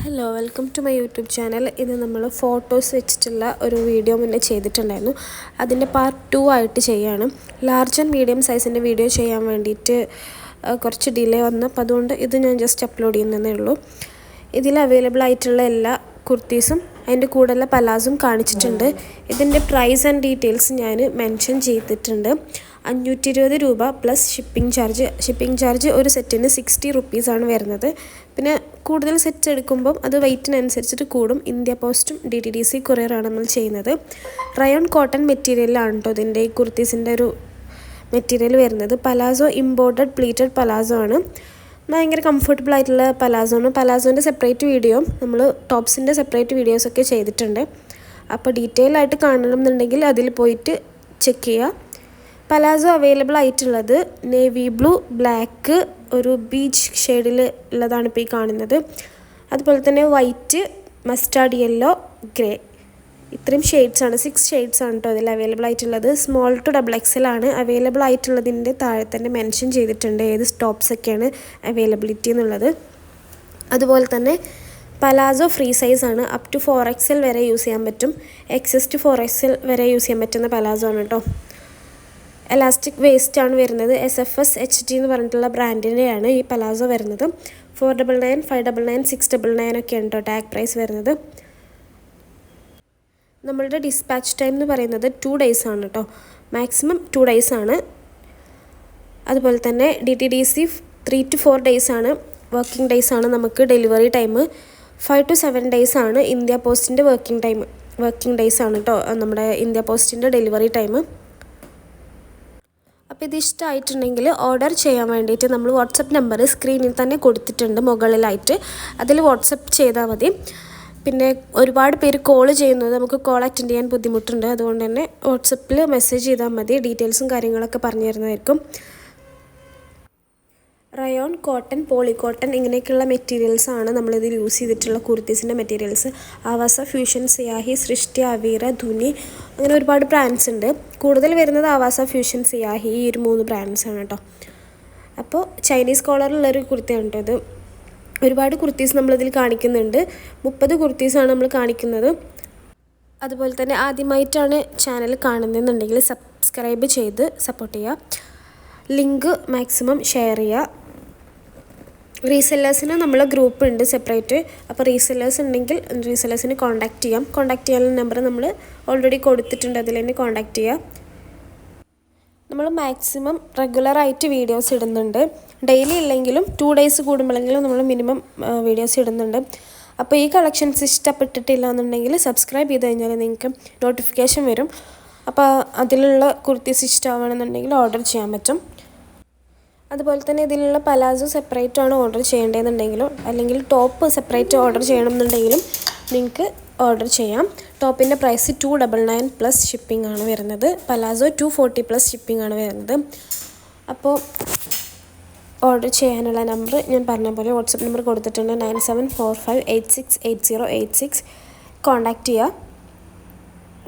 Hello welcome to my YouTube channel. ഇത് നമ്മൾ photos വെച്ചിട്ടുള്ള ഒരു വീഡിയോ മുന്നേ ചെയ്തിട്ടുണ്ടായിരുന്നു. അതിൻ്റെ പാർട്ട് 2 ആയിട്ട് ചെയ്യാണ്. ലാർജ് ആൻഡ് മീഡിയം സൈസിൻ്റെ വീഡിയോ ചെയ്യാൻ വേണ്ടിയിട്ട് കുറച്ച് ഡിലേ വന്നു. അപ്പോൾ അതുകൊണ്ട് ഇത് ഞാൻ ജസ്റ്റ് അപ്ലോഡ് ചെയ്യുന്നതേ ഉള്ളൂ. ഇതിൽ അവൈലബിൾ ആയിട്ടുള്ള എല്ലാ കുർത്തീസും അതിൻ്റെ കൂടെയുള്ള പലാസും കാണിച്ചിട്ടുണ്ട്. ഇതിൻ്റെ പ്രൈസ് ആൻഡ് ഡീറ്റെയിൽസ് ഞാൻ മെൻഷൻ ചെയ്തിട്ടുണ്ട്. 520 രൂപ പ്ലസ് ഷിപ്പിംഗ് ചാർജ് ഒരു സെറ്റിന് 60 റുപ്പീസാണ് വരുന്നത്. പിന്നെ കൂടുതൽ സെറ്റ്സ് എടുക്കുമ്പം അത് വെയ്റ്റിനനുസരിച്ചിട്ട് കൂടും. ഇന്ത്യ പോസ്റ്റും DTDC കൊറിയറാണ് നമ്മൾ ചെയ്യുന്നത്. റയോൺ കോട്ടൺ മെറ്റീരിയലാണ് കേട്ടോ ഇതിൻ്റെ ഈ കുർത്തീസിൻ്റെ ഒരു മെറ്റീരിയൽ വരുന്നത്. പലാസോ ഇമ്പോർട്ടഡ് പ്ലീറ്റഡ് പലാസോ ആണ്. ഭയങ്കര കംഫർട്ടബിൾ ആയിട്ടുള്ള പലാസോ ആണ്. പലാസോൻ്റെ സെപ്പറേറ്റ് വീഡിയോ നമ്മൾ ടോപ്സിൻ്റെ സെപ്പറേറ്റ് വീഡിയോസൊക്കെ ചെയ്തിട്ടുണ്ട്. അപ്പോൾ ഡീറ്റെയിൽ ആയിട്ട് കാണണമെന്നുണ്ടെങ്കിൽ അതിൽ പോയിട്ട് ചെക്ക് ചെയ്യുക. പലാസോ അവൈലബിൾ ആയിട്ടുള്ളത് നേവി ബ്ലൂ, ബ്ലാക്ക്, ഒരു ബീച്ച് ഷെയ്ഡിൽ ഉള്ളതാണ് ഇപ്പോൾ ഈ കാണുന്നത്. അതുപോലെ തന്നെ വൈറ്റ്, മസ്റ്റാർഡ് യെല്ലോ, ഗ്രേ, ഇത്രയും ഷെയ്ഡ്സാണ്. 6 ഷെയ്ഡ്സാണ് കേട്ടോ അതിൽ അവൈലബിൾ ആയിട്ടുള്ളത്. സ്മോൾ ടു XXL ആണ് അവൈലബിൾ ആയിട്ടുള്ളതിൻ്റെ താഴെ തന്നെ മെൻഷൻ ചെയ്തിട്ടുണ്ട് ഏത് സ്റ്റോപ്സൊക്കെയാണ് അവൈലബിലിറ്റി എന്നുള്ളത്. അതുപോലെ തന്നെ പലാസോ ഫ്രീ സൈസാണ്. അപ് ടു 4XL വരെ യൂസ് ചെയ്യാൻ പറ്റും. XS to 4XL വരെ യൂസ് ചെയ്യാൻ പറ്റുന്ന പലാസോ ആണ് കേട്ടോ. എലാസ്റ്റിക് വേസ്റ്റാണ് വരുന്നത്. SFS HT എന്ന് പറഞ്ഞിട്ടുള്ള ബ്രാൻഡിൻ്റെയാണ് ഈ പലാസോ വരുന്നത്. 499, 599, 699 ഒക്കെയാണ് കേട്ടോ ടാഗ് പ്രൈസ് വരുന്നത്. നമ്മളുടെ ഡിസ്പാച്ച് ടൈം എന്ന് പറയുന്നത് 2 days ആണ് കേട്ടോ. മാക്സിമം 2 days ആണ്. അതുപോലെ തന്നെ DTDC 3 to 4 days ആണ്. വർക്കിംഗ് ഡേയ്സ് ആണ് നമുക്ക് ഡെലിവറി ടൈം. 5 to 7 days ആണ് ഇന്ത്യ പോസ്റ്റിൻ്റെ വർക്കിംഗ് ഡേയ്സ് ആണ് കേട്ടോ നമ്മുടെ ഇന്ത്യ പോസ്റ്റിൻ്റെ ഡെലിവറി ടൈം. അപ്പോൾ ഇത് ഇഷ്ടമായിട്ടുണ്ടെങ്കിൽ ഓർഡർ ചെയ്യാൻ വേണ്ടിയിട്ട് നമ്മൾ വാട്സപ്പ് നമ്പർ സ്ക്രീനിൽ തന്നെ കൊടുത്തിട്ടുണ്ട് മുകളിലായിട്ട്. അതിൽ വാട്സപ്പ് ചെയ്താൽ മതി. പിന്നെ ഒരുപാട് പേര് കോൾ ചെയ്യുന്നത് നമുക്ക് കോൾ അറ്റൻഡ് ചെയ്യാൻ ബുദ്ധിമുട്ടുണ്ട്. അതുകൊണ്ട് തന്നെ വാട്സപ്പിൽ മെസ്സേജ് ചെയ്താൽ മതി. ഡീറ്റെയിൽസും കാര്യങ്ങളൊക്കെ പറഞ്ഞു തരുന്നതായിരിക്കും. റയോൺ കോട്ടൺ, പോളി കോട്ടൺ ഇങ്ങനെയൊക്കെയുള്ള മെറ്റീരിയൽസാണ് നമ്മളിതിൽ യൂസ് ചെയ്തിട്ടുള്ള കുർത്തീസിൻ്റെ മെറ്റീരിയൽസ്. ആവാസ, ഫ്യൂഷൻ, സിയാഹി, സൃഷ്ടി, അവീറ, ധുനി, അങ്ങനെ ഒരുപാട് ബ്രാൻഡ്സ് ഉണ്ട്. കൂടുതൽ വരുന്നത് ആവാസ, ഫ്യൂഷൻ, സിയാഹി, ഈ ഒരു 3 ബ്രാൻഡ്സാണ് കേട്ടോ. അപ്പോൾ ചൈനീസ് കോളറുള്ളൊരു കുർത്തിയാണ് കേട്ടോ ഇത്. ഒരുപാട് കുർത്തീസ് നമ്മളിതിൽ കാണിക്കുന്നുണ്ട്. 30 കുർത്തീസാണ് നമ്മൾ കാണിക്കുന്നത്. അതുപോലെ തന്നെ ആദ്യമായിട്ടാണ് ചാനൽ കാണുന്നതെന്നുണ്ടെങ്കിൽ സബ്സ്ക്രൈബ് ചെയ്ത് സപ്പോർട്ട് ചെയ്യുക. ലിങ്ക് മാക്സിമം ഷെയർ ചെയ്യുക. റീസെല്ലേഴ്സിന് നമ്മളെ ഗ്രൂപ്പ് ഉണ്ട് സെപ്പറേറ്റ്. അപ്പോൾ റീസെല്ലേഴ്സ് ഉണ്ടെങ്കിൽ റീസെല്ലേഴ്സിന് കോൺടാക്റ്റ് ചെയ്യാനുള്ള നമ്പർ നമ്മൾ ഓൾറെഡി കൊടുത്തിട്ടുണ്ട്. അതിൽ തന്നെ കോൺടാക്റ്റ് ചെയ്യുക. നമ്മൾ മാക്സിമം റെഗുലറായിട്ട് വീഡിയോസ് ഇടുന്നുണ്ട്. ഡെയിലി ഇല്ലെങ്കിലും 2 days കൂടുമ്പോഴെങ്കിലും നമ്മൾ മിനിമം വീഡിയോസ് ഇടുന്നുണ്ട്. അപ്പോൾ ഈ കളക്ഷൻസ് ഇഷ്ടപ്പെട്ടിട്ടില്ല എന്നുണ്ടെങ്കിൽ സബ്സ്ക്രൈബ് ചെയ്ത് കഴിഞ്ഞാൽ നിങ്ങൾക്ക് നോട്ടിഫിക്കേഷൻ വരും. അപ്പോൾ അതിലുള്ള കുർത്തീസ് ഇഷ്ടമാണെന്നുണ്ടെങ്കിൽ ഓർഡർ ചെയ്യാൻ പറ്റും. അതുപോലെ തന്നെ ഇതിലുള്ള പലാസോ സെപ്പറേറ്റ് ആണ് ഓർഡർ ചെയ്യേണ്ടതെന്നുണ്ടെങ്കിലോ അല്ലെങ്കിൽ ടോപ്പ് സെപ്പറേറ്റ് ഓർഡർ ചെയ്യണമെന്നുണ്ടെങ്കിലും നിങ്ങൾക്ക് ഓർഡർ ചെയ്യാം. ടോപ്പിൻ്റെ പ്രൈസ് 299 പ്ലസ് ഷിപ്പിംഗ് ആണ് വരുന്നത്. പലാസോ 240 പ്ലസ് ഷിപ്പിംഗ് ആണ് വരുന്നത്. അപ്പോൾ ഓർഡർ ചെയ്യാനുള്ള നമ്പർ ഞാൻ പറഞ്ഞ പോലെ വാട്സപ്പ് നമ്പർ കൊടുത്തിട്ടുണ്ട്. 9745868086 കോൺടാക്റ്റ് ചെയ്യുക.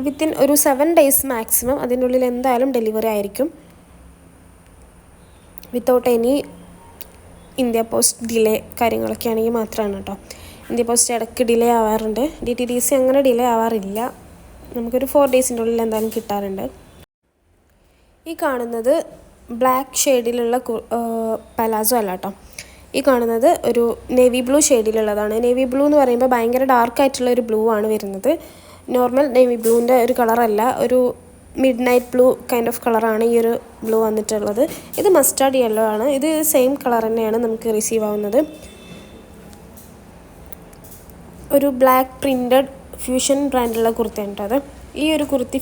വിത്തിൻ ഒരു 7 days മാക്സിമം അതിനുള്ളിൽ എന്തായാലും ഡെലിവറി ആയിരിക്കും. Without any India post delay കാര്യങ്ങളൊക്കെ ആണെങ്കിൽ മാത്രമാണ് കേട്ടോ. ഇന്ത്യ പോസ്റ്റ് ഇടയ്ക്ക് ഡിലേ ആവാറുണ്ട്. DTDC അങ്ങനെ ഡിലേ ആവാറില്ല. നമുക്കൊരു 4 daysൻ്റെ ഉള്ളിൽ എന്തായാലും കിട്ടാറുണ്ട്. ഈ കാണുന്നത് ബ്ലാക്ക് ഷെയ്ഡിലുള്ള പലാസോ അല്ല കേട്ടോ. ഈ കാണുന്നത് ഒരു നേവി ബ്ലൂ ഷെയ്ഡിലുള്ളതാണ്. നേവി ബ്ലൂ എന്ന് പറയുമ്പോൾ ഭയങ്കര ഡാർക്കായിട്ടുള്ള ഒരു ബ്ലൂ ആണ് വരുന്നത്. നോർമൽ നേവി ബ്ലൂവിൻ്റെ ഒരു കളറല്ല, ഒരു mid night blue kind of കളറാണ് ഈ ഒരു ബ്ലൂ വന്നിട്ടുള്ളത്. ഇത് മസ്റ്റാർഡ് യെല്ലോ ആണ്. ഇത് സെയിം കളർ തന്നെയാണ് നമുക്ക് റിസീവ് ആവുന്നത്. ഒരു ബ്ലാക്ക് പ്രിൻറ്റഡ് ഫ്യൂഷൻ ബ്രാൻഡിലുള്ള കുർത്തിയാണ് കേട്ടോ അത്. ഈ ഒരു കുർത്തി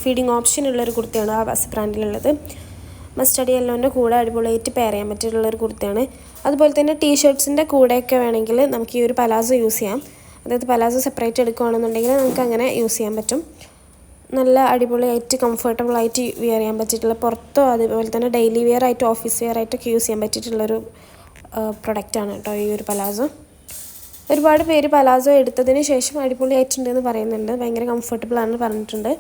ഫീഡിങ് ഓപ്ഷൻ ഉള്ളൊരു കുർത്തിയാണ് ആവാസ ബ്രാൻഡിലുള്ളത്. മസ്റ്റാർഡ് യെല്ലോൻ്റെ കൂടെ അടിപൊളിയായിട്ട് പെയർ ചെയ്യാൻ പറ്റിയിട്ടുള്ളൊരു കുർത്തിയാണ്. അതുപോലെ തന്നെ ടീഷർട്ട്സിൻ്റെ കൂടെയൊക്കെ വേണമെങ്കിൽ നമുക്ക് ഈ ഒരു പലാസോ യൂസ് ചെയ്യാം. അതായത് പലാസോ സെപ്പറേറ്റ് എടുക്കുകയാണെന്നുണ്ടെങ്കിൽ നമുക്ക് അങ്ങനെ യൂസ് ചെയ്യാൻ പറ്റും. നല്ല അടിപൊളിയായിട്ട് കംഫർട്ടബിളായിട്ട് വെയർ ചെയ്യാൻ പറ്റിയിട്ടുള്ള, പുറത്തോ അതുപോലെ തന്നെ ഡെയിലി വെയർ ആയിട്ട് ഓഫീസ് വെയർ ആയിട്ടൊക്കെ യൂസ് ചെയ്യാൻ പറ്റിയിട്ടുള്ളൊരു പ്രൊഡക്റ്റാണ് കേട്ടോ ഈ ഒരു പലാസോ. ഒരുപാട് പേര് പലാസോ എടുത്തതിന് ശേഷം അടിപൊളിയായിട്ടുണ്ടെന്ന് പറയുന്നുണ്ട്. ഭയങ്കര കംഫർട്ടബിളാണെന്ന് പറഞ്ഞിട്ടുണ്ട്.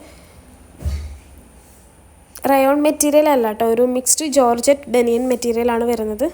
റയോൺ മെറ്റീരിയൽ അല്ല കേട്ടോ, ഒരു മിക്സ്ഡ് ജോർജറ്റ് ബനിയൻ മെറ്റീരിയലാണ് വരുന്നത്.